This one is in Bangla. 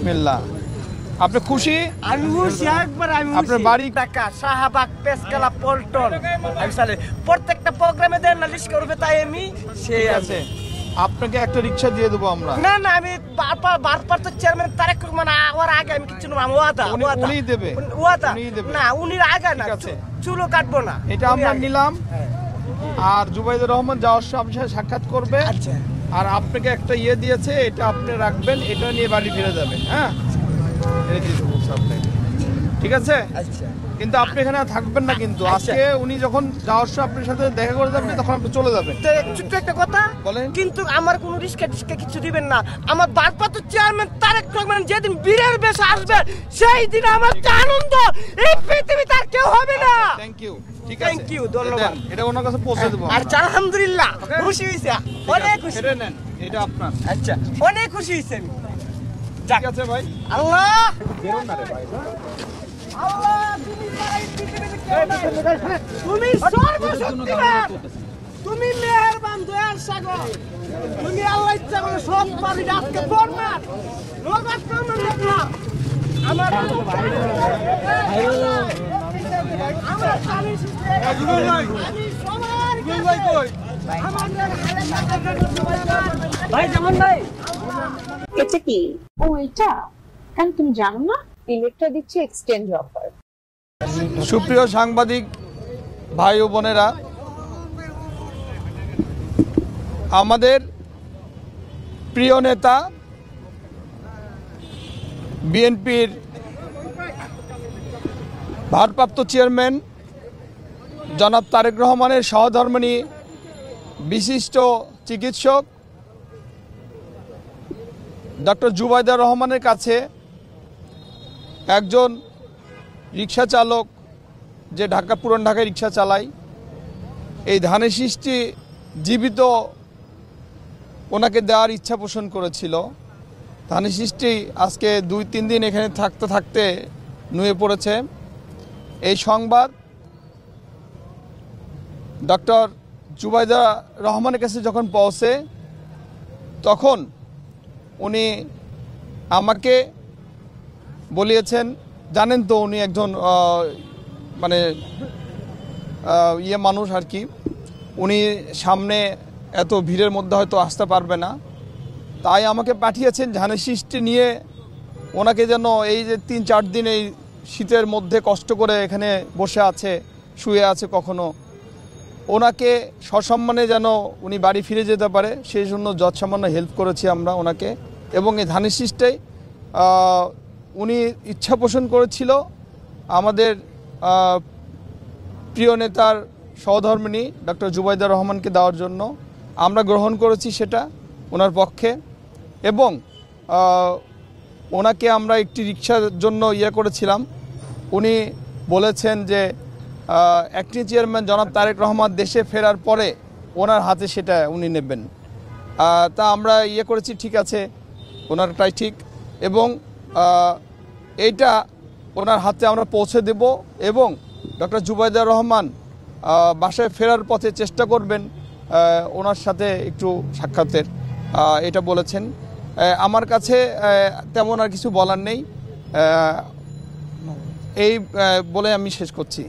বিসমিল্লাহ। আপনি খুশি? আমি খুশি একবার। আমি আপনার বাড়ি ঢাকা শাহবাগ পেসকালা পল্টন। আমি সালে প্রত্যেকটা প্রোগ্রামে দেন না লিস্ট করবে তাই আমি সেই আছে। আপনাকে একটা রিকশা দিয়ে দেবো আমরা। না না আমি বারবার তো চেয়ারম্যান তারেক রহমান আমার আগে আমি কিছু না ওয়াদা উনি দেবে ওয়াদা উনিই দেবে। না উনি আগে না চুলো কাটবো না এটা আমরা নিলাম। আর জুবাইদুর রহমান যাওয়ার সময় আপনার সাথে সাক্ষাৎ করবে। আচ্ছা আর আপনাকে একটা দিয়েছে, এটা আপনি রাখবেন, এটা নিয়ে বাড়ি ফিরে যাবেন। হ্যাঁ এই দিয়ে দেবো আপনাকে, ঠিক আছে? আচ্ছা কিন্তু আপনি এখানে থাকবেন না কিন্তু। আজকে উনি যখন যাওয়ার সময় আপনার সাথে দেখা করে যাবেন তখন আপনি চলে যাবেন। তো ছোট্ট একটা কথা বলেন। কিন্তু আমার কোনো রিস্কা কিছু দিবেন না। আমার ভারপ্রাপ্ত চেয়ারম্যান তারেক রহমান যেদিন বীরের বেশে আসবে সেই দিন আমার যে আনন্দ এই পৃথিবীতে আর কেউ হবে না। Thank you. ঠিক আছে, থ্যাংক ইউ, ধন্যবাদ। এটা ওনার কাছে পৌঁছে দেবো। আর আলহামদুলিল্লাহ খুশি হইছে, অনেক খুশি। এটা নেন, এটা আপনার। আচ্ছা অনেক খুশি হইছে আমি। ঠিক আছে ভাই। আল্লাহ বেরোন না রে ভাই। আল্লাহ তুমি সর্বশক্তিমান, তুমি মেহেরবান, দয়ার সাগর, তুমি আল্লাহ ইচ্ছা করে সব পারি। আজকে ফরমান রোগাত প্রমাণ দেখলাম আমার আমার স্বামী আমি সবার ভাই কই আমাদের ভাই যেমন ভাই এটা কি? ও এটা কেন তুমি জানো না? ইলেকট্রা দিচ্ছে এক্সচেঞ্জ অফার। সুপ্রিয় সাংবাদিক ভাই ও বোনেরা, আমাদের প্রিয় নেতা বিএনপির ভারপ্রাপ্ত চেয়ারম্যান জনাব তারেক রহমানের সহধর্মিণী বিশিষ্ট চিকিৎসক ডক্টর জুবাইদা রহমানের কাছে একজন রিক্সা চালক, যে পুরান ঢাকায় রিক্সা চালায়, এই ধানের শীষটি জীবিত ওনাকে দেওয়ার ইচ্ছা পোষণ করেছিল। ধানের শীষটি আজকে 2-3 দিন এখানে থাকতে থাকতে নুয়ে পড়েছে। এই সংবাদ ডক্টর জুবাইদা রহমানের কাছে যখন পৌঁছে তখন উনি আমাকে বলিয়েছেন, জানেন তো উনি একজন মানে মানুষ আর কি, উনি সামনে এত ভিড়ের মধ্যে হয়তো আসতে পারবে না, তাই আমাকে পাঠিয়েছেন ধানের শীষটি নিয়ে ওনাকে যেন এই যে 3-4 দিন এই শীতের মধ্যে কষ্ট করে এখানে বসে আছে, শুয়ে আছে, কখনো ওনাকে সসম্মানে যেন উনি বাড়ি ফিরে যেতে পারে সেই জন্য যৎসামান্য হেল্প করেছি আমরা ওনাকে। এবং এই ধানের শীষটাই উনি ইচ্ছা পোষণ করেছিল আমাদের প্রিয় নেতার সহধর্মিণী ডক্টর জুবাইদা রহমানকে দেওয়ার জন্য। আমরা গ্রহণ করেছি সেটা ওনার পক্ষে। এবং ওনাকে আমরা একটি রিক্সার জন্য করেছিলাম। উনি বলেছেন যে অ্যাক্টিং চেয়ারম্যান জনাব তারেক রহমান দেশে ফেরার পরে ওনার হাতে সেটা উনি নেবেন। তা আমরা করেছি, ঠিক আছে, ওনারটাই ঠিক। এবং এইটা ওনার হাতে আমরা পৌঁছে দেব। এবং ডক্টর জুবাইদা রহমান বাসায় ফেরার পথে চেষ্টা করবেন ওনার সাথে একটু সাক্ষাতের, এটা বলেছেন। আমার কাছে তেমন আর কিছু বলার নেই, এই বলে আমি শেষ করছি।